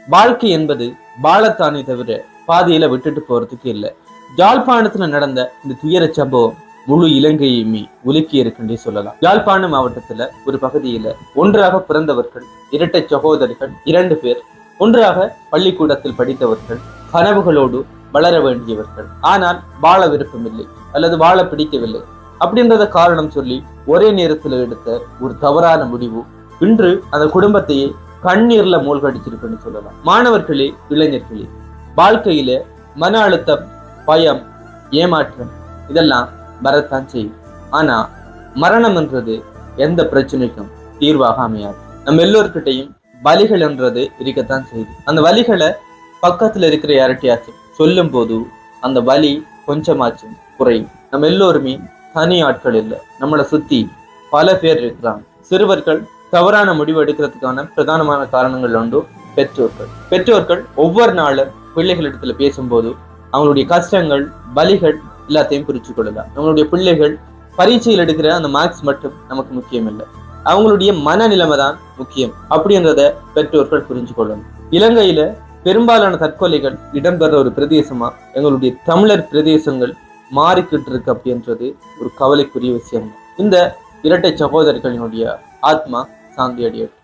வாழ்க்கை என்பது வாழத்தானே தவிர பாதியில விட்டுட்டு போறதுக்கு இல்லை. யாழ்ப்பாணத்துல நடந்த இந்த துயர சம்பவம் முழு இலங்கையுமே உலுக்கி இருக்குன்றே சொல்லலாம். யாழ்ப்பாணம் மாவட்டத்துல ஒரு பகுதியில ஒன்றாக பிறந்தவர்கள், இரட்டை சகோதரிகள் 2 பேர், ஒன்றாக பள்ளிக்கூடத்தில் படித்தவர்கள், கனவுகளோடு வளர வேண்டியவர்கள். ஆனால் வாழ விருப்பமில்லை அல்லது வாழ பிடிக்கவில்லை அப்படின்றத காரணம் சொல்லி ஒரே நேரத்தில் எடுத்த ஒரு தவறான முடிவு இன்று அந்த குடும்பத்தையே கண்ணீர்ல மூழ்கடிச்சிருக்குன்னு சொல்லலாம். மாணவர்களே, இளைஞர்களே, வாழ்க்கையில மன அழுத்தம், பயம், ஏமாற்றம் இதெல்லாம் வரத்தான் செய்யும். ஆனா மரணம் என்றது எந்த பிரச்சனைக்கும் தீர்வாக அமையாது. நம்ம எல்லோருக்கிட்டையும் வலிகள் என்றது இருக்கத்தான் செய்யுது. அந்த வலிகளை பக்கத்துல இருக்கிற யார்கிட்டயாச்சும் சொல்லும் போது அந்த வலி கொஞ்சமாச்சும் குறையும். நம்ம எல்லோருமே தனி ஆட்கள் இல்லை, நம்மளை சுத்தி பல பேர் இருக்கிறாங்க. சிறுவர்கள் தவறான முடிவு எடுக்கிறதுக்கான பிரதானமான காரணங்கள் உண்டு பெற்றோர்கள் ஒவ்வொரு நாளும் பிள்ளைகளிடத்துல பேசும்போது அவங்களுடைய கஷ்டங்கள், வலிகள் எல்லாத்தையும் புரிச்சு கொள்ளலாம். நம்மளுடைய பிள்ளைகள் பரீட்சையில் எடுக்கிற அந்த மார்க்ஸ் மட்டும் நமக்கு முக்கியம் இல்லை, அவங்களுடைய மனநிலைமை தான் முக்கியம் அப்படின்றத பெற்றோர்கள் புரிஞ்சு கொள்ளணும். இலங்கையில பெரும்பாலான தற்கொலைகள் இடம்பெற ஒரு பிரதேசமா எங்களுடைய தமிழர் பிரதேசங்கள் மாறிக்கிட்டு இருக்கு அப்படின்றது ஒரு கவலைக்குரிய விஷயம். இந்த இரட்டை சகோதரர்களினுடைய ஆத்மா சாந்தி அடையட்டும்.